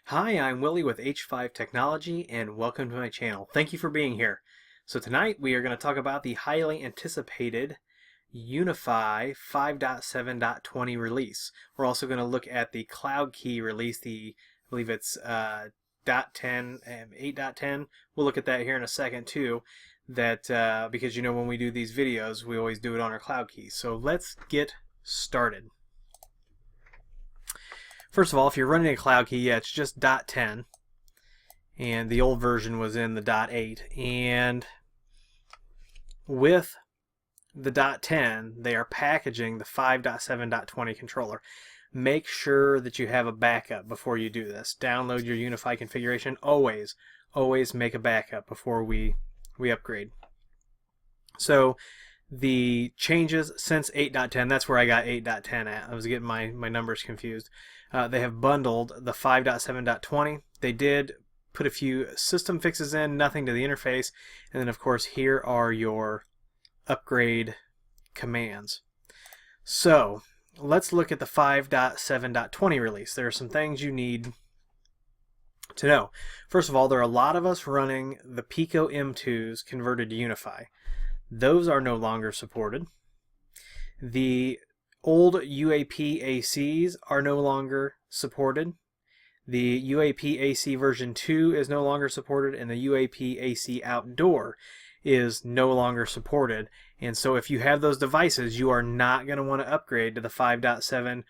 Hi, I'm Willie with H5 Technology and welcome to my channel. Thank you for being here. So tonight we are going to talk about the highly anticipated UniFi 5.7.20 release. We're also going to look at the Cloud Key release, I believe it's .10 and 8.10. We'll look at that here in a second too, because you know when we do these videos we always do it on our Cloud Key. So let's get started. First of all, if you're running a Cloud Key, yeah, it's just .10, and the old version was in the .8. And with the .10, they are packaging the 5.7.20 controller. Make sure that you have a backup before you do this. Download your UniFi configuration. Always make a backup before we upgrade. So the changes since 8.10, that's where I got 8.10 at. I was getting my numbers confused. They have bundled the 5.7.20. They did put a few system fixes in, nothing to the interface. And then of course here are your upgrade commands. So let's look at the 5.7.20 release. There are some things you need to know. First of all, there are a lot of us running the Pico M2s converted to UniFi. Those are no longer supported. The old UAP ACs are no longer supported. The UAP AC version 2 is no longer supported, and the UAP AC Outdoor is no longer supported. And so if you have those devices, you are not going to want to upgrade to the 5.7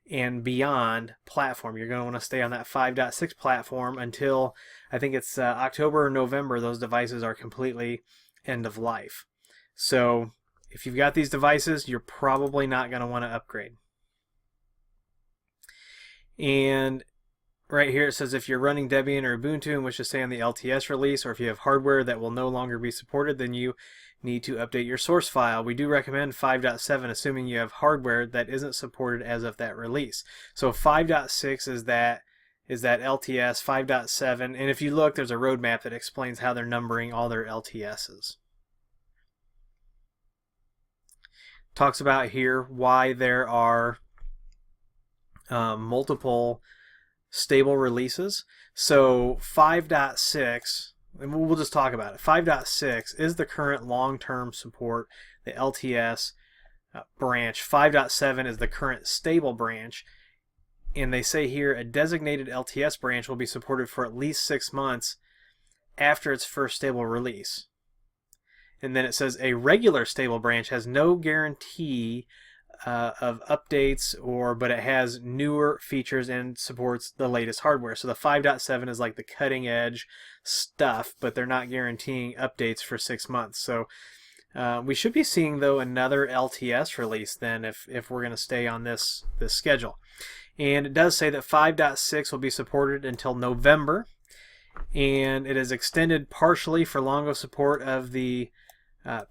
and beyond platform. You're going to want to stay on that 5.6 platform until I think it's October or November. Those devices are completely end of life. So if you've got these devices, you're probably not going to want to upgrade. And right here it says if you're running Debian or Ubuntu and wish to stay on the LTS release, or if you have hardware that will no longer be supported, then you need to update your source file. We do recommend 5.7 assuming you have hardware that isn't supported as of that release. So 5.6 is that LTS, 5.7, and if you look, there's a roadmap that explains how they're numbering all their LTSs. Talks about here why there are multiple stable releases. So 5.6, and we'll just talk about it. 5.6 is the current long-term support, the LTS branch. 5.7 is the current stable branch. And they say here a designated LTS branch will be supported for at least 6 months after its first stable release. And then it says a regular stable branch has no guarantee of updates, but it has newer features and supports the latest hardware. So the 5.7 is like the cutting edge stuff, but they're not guaranteeing updates for 6 months. So we should be seeing though another LTS release then if we're going to stay on this schedule. And it does say that 5.6 will be supported until November, and it is extended partially for longer support of the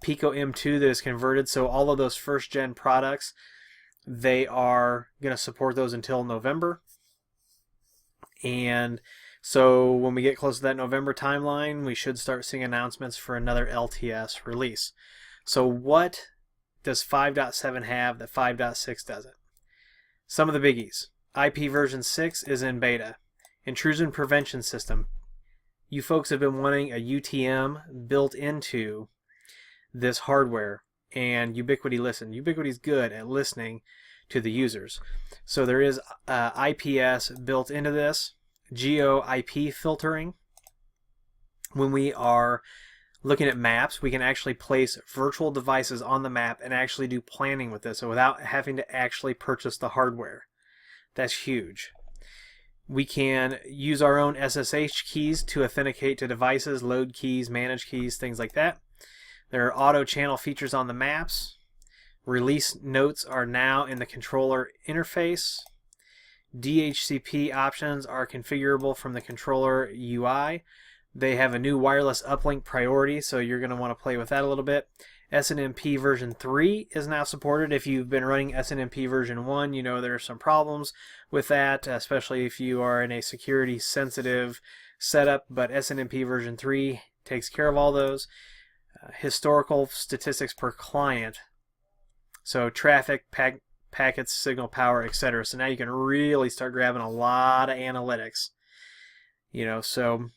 Pico M2 that is converted. So all of those first gen products, they are going to support those until November. And so when we get close to that November timeline, we should start seeing announcements for another LTS release. So what does 5.7 have that 5.6 doesn't? Some of the biggies. IP version 6 is in beta. Intrusion prevention system. You folks have been wanting a UTM built into this hardware, and Ubiquiti listen. Ubiquiti's good at listening to the users. So there is IPS built into this. Geo IP filtering. When we are looking at maps, we can actually place virtual devices on the map and actually do planning with this, so without having to actually purchase the hardware. That's huge. We can use our own SSH keys to authenticate to devices, load keys, manage keys, things like that. There are auto channel features on the maps. Release notes are now in the controller interface. DHCP options are configurable from the controller UI. They have a new wireless uplink priority, so you're going to want to play with that a little bit. SNMP version 3 is now supported. If you've been running SNMP version 1, you know there are some problems with that, especially if you are in a security sensitive setup, but SNMP version 3 takes care of all those. Historical statistics per client, so traffic, packets, signal power, etc. So now you can really start grabbing a lot of analytics. So,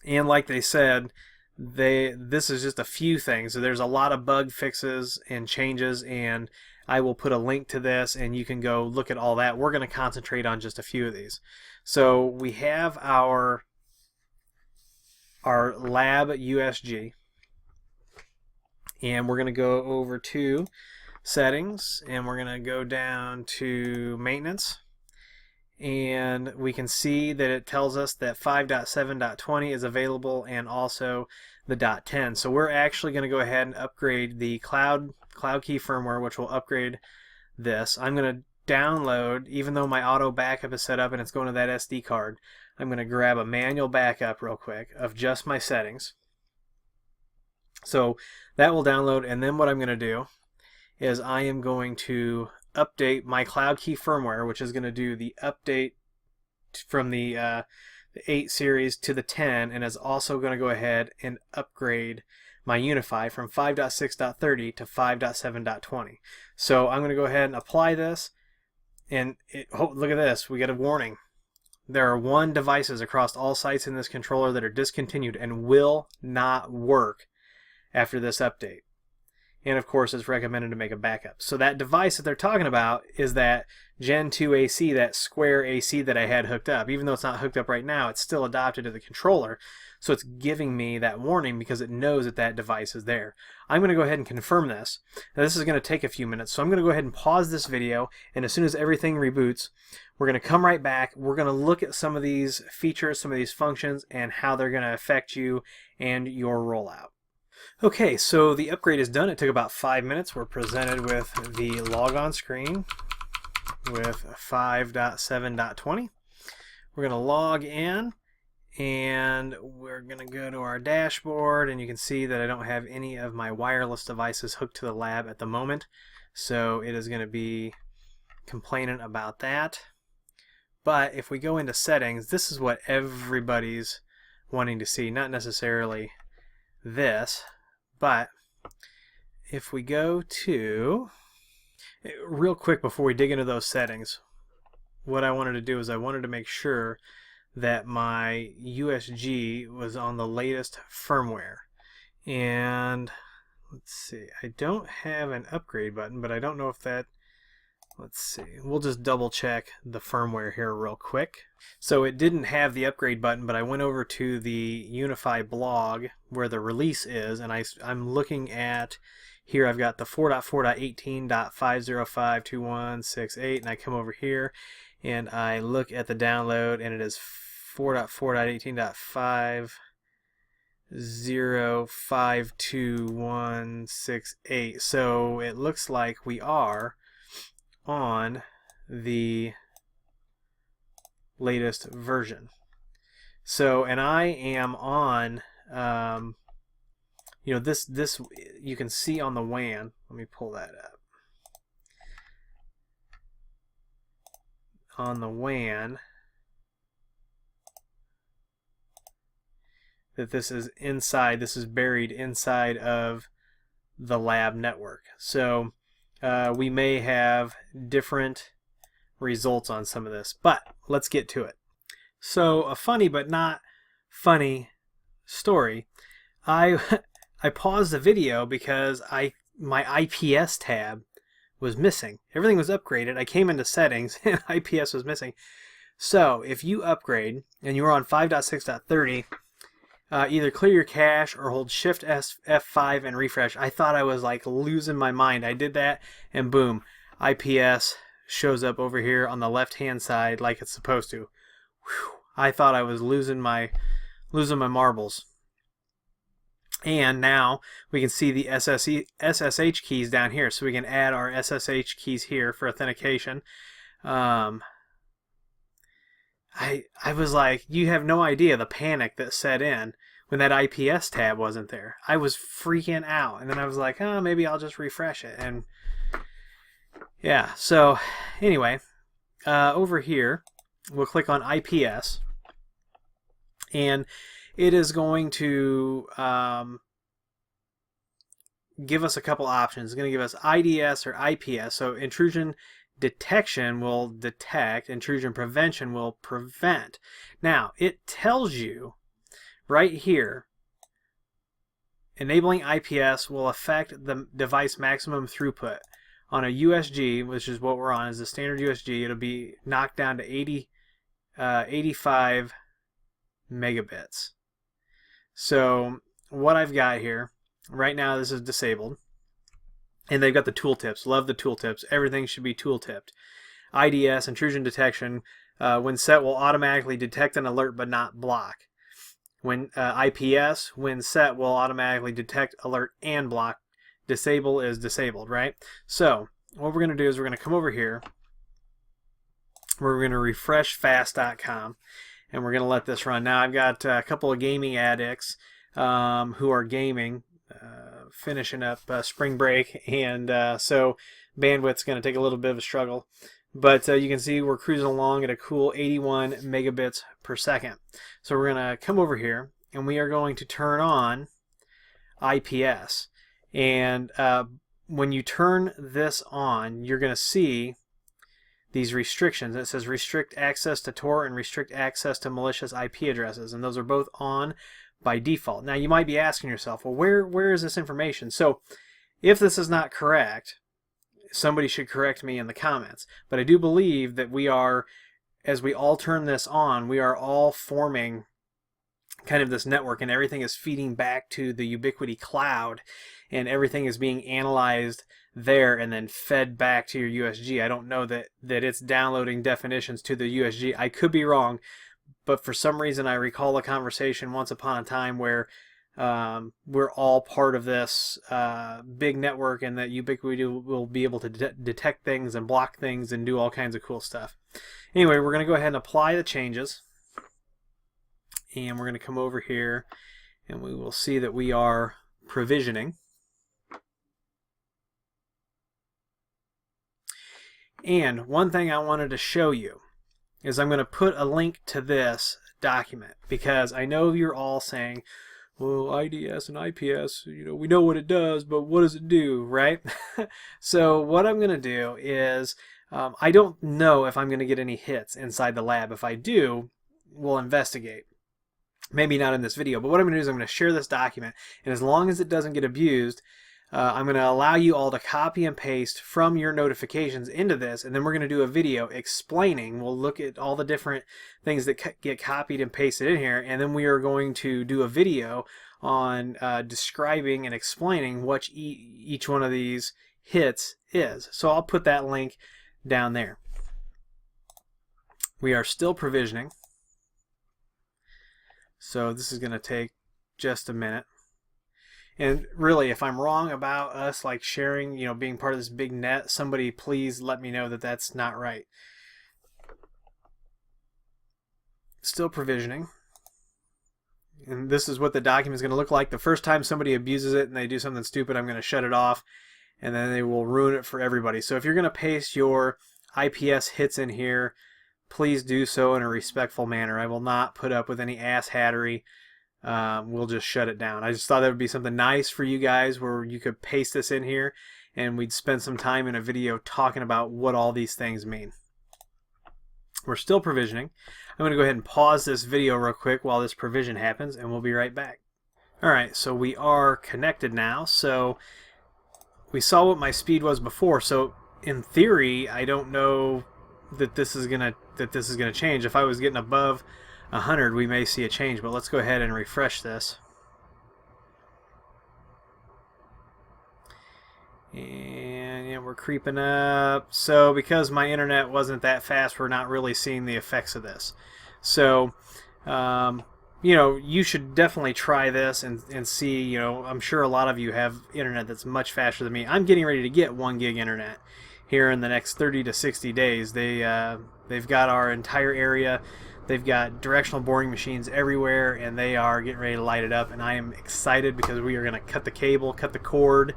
and like they said, this is just a few things. So there's a lot of bug fixes and changes, and I will put a link to this and you can go look at all that. We're going to concentrate on just a few of these. So we have our lab USG, and we're going to go over to settings, and we're going to go down to maintenance, and we can see that it tells us that 5.7.20 is available, and also the .10. So we're actually going to go ahead and upgrade the cloud key firmware, which will upgrade this. I'm going to download, even though my auto backup is set up and it's going to that SD card, I'm going to grab a manual backup real quick of just my settings. So that will download, and then what I'm going to do is I am going to update my cloud key firmware, which is going to do the update from the 8 series to the 10, and is also going to go ahead and upgrade my UniFi from 5.6.30 to 5.7.20. So I'm going to go ahead and apply this, and look at this, we get a warning. There are 1 devices across all sites in this controller that are discontinued and will not work after this update. And of course, it's recommended to make a backup. So that device that they're talking about is that Gen 2 AC, that square AC that I had hooked up. Even though it's not hooked up right now, it's still adopted to the controller. So it's giving me that warning because it knows that that device is there. I'm going to go ahead and confirm this. Now, this is going to take a few minutes, so I'm going to go ahead and pause this video, and as soon as everything reboots, we're going to come right back. We're going to look at some of these features, some of these functions, and how they're going to affect you and your rollout. Okay, so the upgrade is done. It took about 5 minutes. We're presented with the logon screen with 5.7.20. We're going to log in, and we're going to go to our dashboard, and you can see that I don't have any of my wireless devices hooked to the lab at the moment, so it is going to be complaining about that. But if we go into settings, this is what everybody's wanting to see, not necessarily this, but if we go to, real quick before we dig into those settings, what I wanted to do is I wanted to make sure that my USG was on the latest firmware. And let's see, I don't have an upgrade button, but I don't know if that, let's see, we'll just double check the firmware here real quick. So it didn't have the upgrade button, but I went over to the UniFi blog where the release is, and I'm looking at, here I've got the 4.4.18.5052168, and I come over here and I look at the download, and it is 4.4.18.5052168. So it looks like we are on the latest version. So, and I am on, this you can see on the WAN. Let me pull that up. On the WAN, that this is inside, this is buried inside of the lab network. So we may have different results on some of this, but let's get to it. So a funny but not funny story. I paused the video because my IPS tab was missing. Everything was upgraded. I came into settings and IPS was missing. So if you upgrade and you were on 5.6.30, either clear your cache or hold Shift F5 and refresh. I thought I was like losing my mind. I did that, and boom, IPS shows up over here on the left hand side like it's supposed to. Whew. I thought I was losing my marbles. And now we can see the SSH keys down here, so we can add our SSH keys here for authentication. I was like, you have no idea the panic that set in when that IPS tab wasn't there. I was freaking out, and then I was like, oh, maybe I'll just refresh it. And yeah, so anyway, over here we'll click on IPS, and it is going to give us a couple options. It's going to give us IDS or IPS, so intrusion detection will detect, intrusion prevention will prevent. Now, it tells you right here, enabling IPS will affect the device maximum throughput. On a USG, which is what we're on, is the standard USG, it'll be knocked down to 85 megabits. So what I've got here, right now this is disabled, and they've got the tooltips. Love the tooltips. Everything should be tool-tipped. IDS, intrusion detection, when set will automatically detect an alert but not block. When IPS, when set, will automatically detect, alert, and block. Disable is disabled, right? So what we're going to do is we're going to come over here. We're going to refresh fast.com, and we're going to let this run. Now I've got a couple of gaming addicts who are gaming, finishing up spring break, and so bandwidth's going to take a little bit of a struggle. But you can see we're cruising along at a cool 81 megabits per second. So we're going to come over here, and we are going to turn on IPS. And when you turn this on, you're going to see these restrictions. It says restrict access to Tor and restrict access to malicious IP addresses, and those are both on by default. Now you might be asking yourself, well, where is this information? So if this is not correct, somebody should correct me in the comments. But I do believe that we are, as we all turn this on, we are all forming kind of this network, and everything is feeding back to the Ubiquiti cloud, and everything is being analyzed there and then fed back to your USG. I don't know that it's downloading definitions to the USG. I could be wrong, but for some reason I recall a conversation once upon a time where we're all part of this big network, and that Ubiquiti will be able to detect things and block things and do all kinds of cool stuff. Anyway, we're going to go ahead and apply the changes, and we're going to come over here, and we will see that we are provisioning. And one thing I wanted to show you is I'm going to put a link to this document, because I know you're all saying, well, IDS and IPS, you know, we know what it does, but what does it do, right? So what I'm going to do is, I don't know if I'm going to get any hits inside the lab. If I do, we'll investigate. Maybe not in this video, but what I'm going to do is I'm going to share this document, and as long as it doesn't get abused, I'm going to allow you all to copy and paste from your notifications into this, and then we're going to do a video explaining. We'll look at all the different things that get copied and pasted in here, and then we are going to do a video on describing and explaining what each one of these hits is. So I'll put that link down there. We are still provisioning, so this is going to take just a minute. And really, if I'm wrong about us like sharing, you know, being part of this big net, somebody please let me know that that's not right. Still provisioning. And this is what the document is going to look like. The first time somebody abuses it and they do something stupid, I'm going to shut it off, and then they will ruin it for everybody. So if you're going to paste your IPS hits in here, please do so in a respectful manner. I will not put up with any ass hattery. We'll just shut it down. I just thought that would be something nice for you guys, where you could paste this in here and we'd spend some time in a video talking about what all these things mean. We're still provisioning. I'm going to go ahead and pause this video real quick while this provision happens, and we'll be right back. Alright, so we are connected now. So we saw what my speed was before, so in theory I don't know that this is gonna change. If I was getting above 100, we may see a change, but let's go ahead and refresh this. And yeah, we're creeping up. So because my internet wasn't that fast, we're not really seeing the effects of this. So you know, you should definitely try this and see. You know, I'm sure a lot of you have internet that's much faster than me. I'm getting ready to get 1 gig internet here in the next 30 to 60 days. They've got our entire area. They've got directional boring machines everywhere, and they are getting ready to light it up, and I am excited because we are going to cut the cable, cut the cord,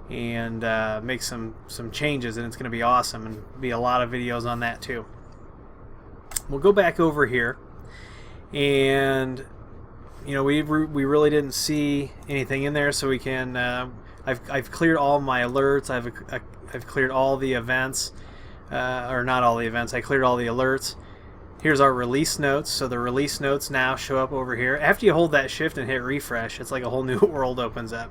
and make some changes, and it's going to be awesome, and be a lot of videos on that too. We'll go back over here, and you know, we really didn't see anything in there, so we can I've cleared all my alerts. I've cleared all the events. or not all the events. I cleared all the alerts. Here's our release notes. So the release notes now show up over here. After you hold that shift and hit refresh, it's like a whole new world opens up.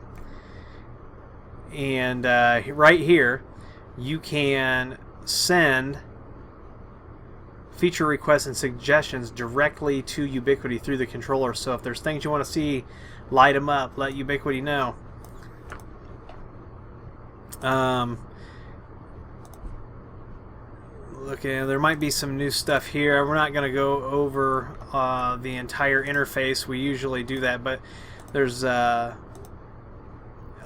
And right here, you can send feature requests and suggestions directly to Ubiquiti through the controller. So if there's things you want to see, light them up, let Ubiquiti know. Look, there might be some new stuff here. We're not going to go over the entire interface. We usually do that, but there's a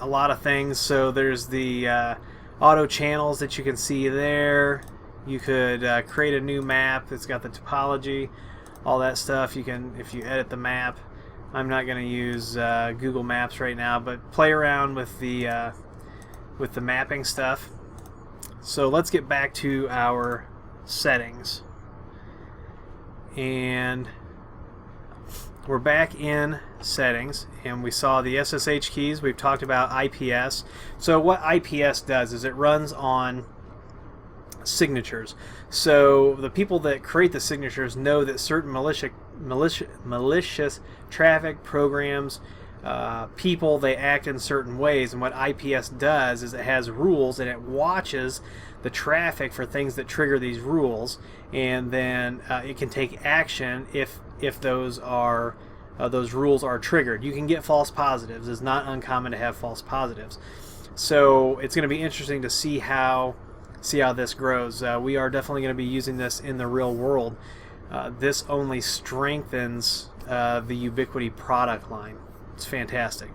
lot of things. So there's the auto channels that you can see there. You could create a new map. It's got the topology, all that stuff. You can, if you edit the map. I'm not going to use Google Maps right now, but play around with the mapping stuff. So let's get back to our settings, and we're back in settings, and we saw the SSH keys. We've talked about IPS. So what IPS does is it runs on signatures. So the people that create the signatures know that certain malicious traffic programs, people, they act in certain ways, and what IPS does is it has rules, and it watches the traffic for things that trigger these rules, and then it can take action if those rules are triggered. You can get false positives. It's not uncommon to have false positives. So it's going to be interesting to see how this grows. We are definitely going to be using this in the real world. This only strengthens the Ubiquiti product line. It's fantastic.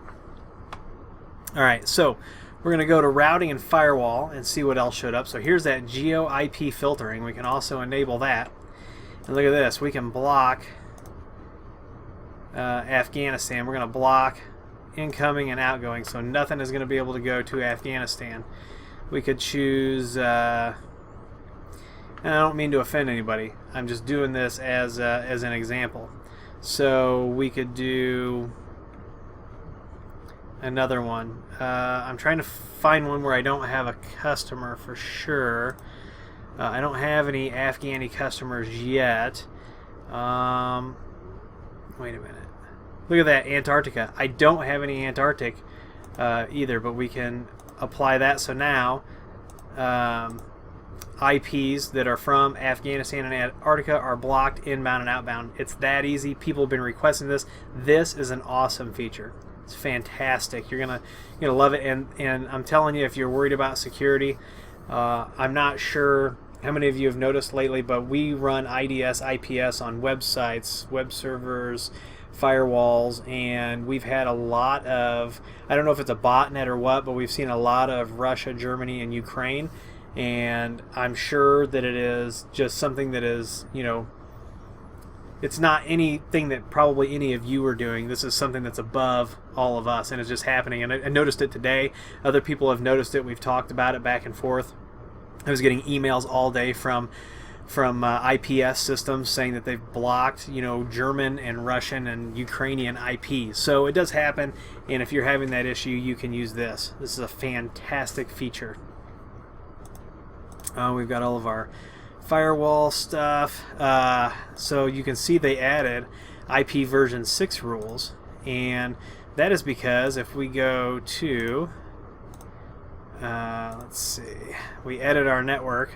Alright, so we're going to go to routing and firewall and see what else showed up. So here's that Geo IP filtering. We can also enable that. And look at this. We can block Afghanistan. We're going to block incoming and outgoing, so nothing is going to be able to go to Afghanistan. We could choose, and I don't mean to offend anybody. I'm just doing this as an example. So we could do another one. I'm trying to find one where I don't have a customer for sure. I don't have any Afghani customers yet. Wait a minute. Look at that, Antarctica. I don't have any Antarctic either, but we can apply that. So now IPs that are from Afghanistan and Antarctica are blocked inbound and outbound. It's that easy. People have been requesting this. This is an awesome feature. It's fantastic. You're gonna love it. And I'm telling you, if you're worried about security, I'm not sure how many of you have noticed lately, but we run IDS, IPS on websites, web servers, firewalls, and we've had a lot of, I don't know if it's a botnet or what, but we've seen a lot of Russia, Germany, and Ukraine, and I'm sure that it is just something that is, it's not anything that probably any of you are doing. This is something that's above all of us, and it's just happening. And I noticed it today. Other people have noticed it. We've talked about it back and forth. I was getting emails all day from IPS systems saying that they've blocked, German and Russian and Ukrainian IPs. So it does happen, and if you're having that issue, you can use this. This is a fantastic feature. We've got all of our firewall stuff. So you can see they added IP version 6 rules, and that is because if we go to let's see, we edit our network,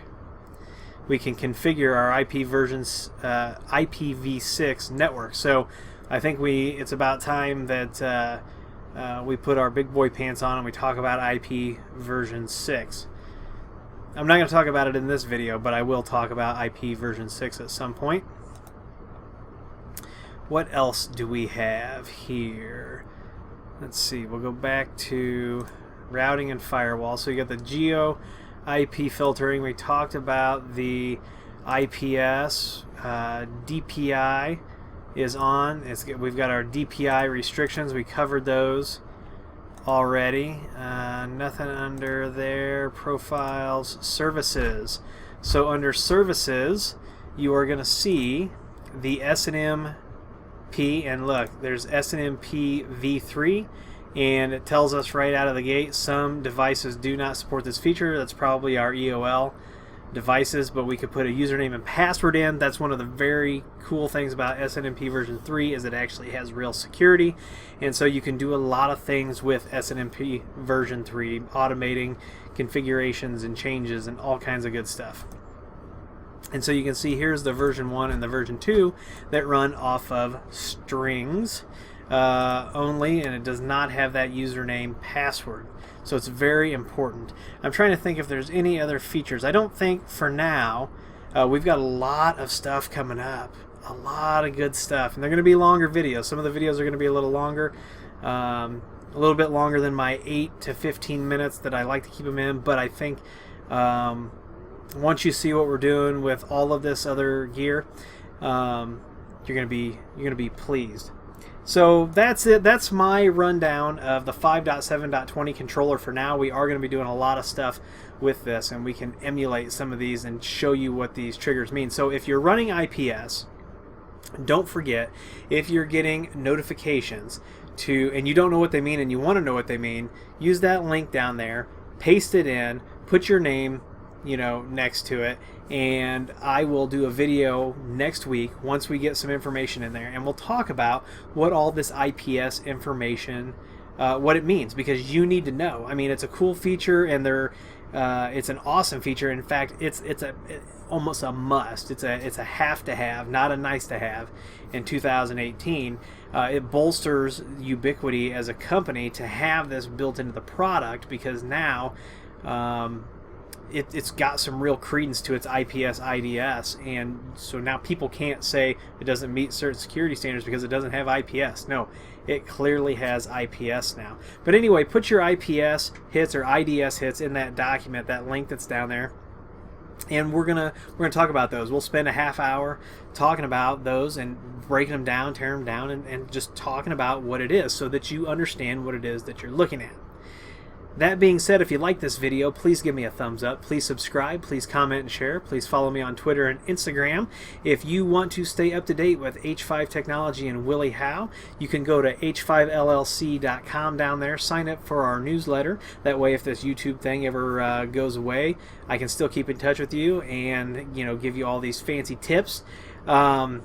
we can configure our IP versions IPv6 network. So I think it's about time that we put our big boy pants on and we talk about IP version 6. I'm not going to talk about it in this video, but I will talk about IP version 6 at some point. What else do we have here? Let's see, we'll go back to routing and firewall. So you got the Geo IP filtering. We talked about the IPS. DPI is on. We've got our DPI restrictions. We covered those already. Nothing under there. Profiles, services. So under services, you are going to see the SNMP, and look, there's SNMP v3, and it tells us right out of the gate some devices do not support this feature. That's probably our EOL devices, but we could put a username and password in. That's one of the very cool things about SNMP version 3 is it actually has real security, and so you can do a lot of things with SNMP version 3, automating configurations and changes and all kinds of good stuff. And so you can see here's the version 1 and the version 2 that run off of strings only, and it does not have that username password. So it's very important. I'm trying to think if there's any other features. I don't think for now. We've got a lot of stuff coming up. A lot of good stuff. And they're going to be longer videos. Some of the videos are going to be a little longer. A little bit longer than my 8 to 15 minutes that I like to keep them in. But I think once you see what we're doing with all of this other gear, you're going to be pleased. So that's it. That's my rundown of the 5.7.20 controller for now. We are going to be doing a lot of stuff with this, and we can emulate some of these and show you what these triggers mean. So if you're running IPS, don't forget, if you're getting notifications and you don't know what they mean and you want to know what they mean, use that link down there, paste it in, put your name next to it, and I will do a video next week once we get some information in there, and we'll talk about what all this IPS information, what it means, because you need to know. I mean, it's a cool feature, and it's an awesome feature. In fact, it's almost a must. It's a have to have, not a nice to have. In 2018, it bolsters Ubiquiti as a company to have this built into the product, because now it's got some real credence to its IPS IDS, and so now people can't say it doesn't meet certain security standards because it doesn't have IPS. No, it clearly has IPS now. But anyway, put your IPS hits or IDS hits in that document, that link that's down there, and we're gonna talk about those. We'll spend a half hour talking about those and breaking them down, tearing them down, and just talking about what it is so that you understand what it is that you're looking at. That being said, if you like this video, please give me a thumbs up. Please subscribe. Please comment and share. Please follow me on Twitter and Instagram. If you want to stay up to date with H5 Technology and Willie Howe, you can go to h5llc.com down there. Sign up for our newsletter. That way, if this YouTube thing ever goes away, I can still keep in touch with you and give you all these fancy tips. If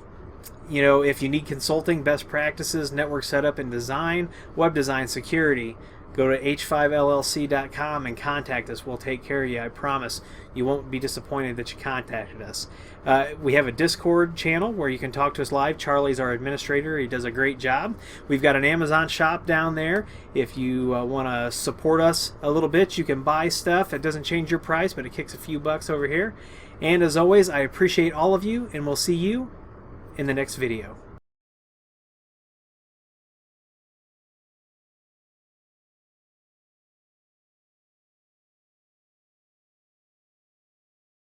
you need consulting, best practices, network setup and design, web design, security, go to h5llc.com and contact us. We'll take care of you. I promise. You won't be disappointed that you contacted us. We have a Discord channel where you can talk to us live. Charlie's our administrator. He does a great job. We've got an Amazon shop down there. If you want to support us a little bit, you can buy stuff. It doesn't change your price, but it kicks a few bucks over here. And as always, I appreciate all of you, and we'll see you in the next video.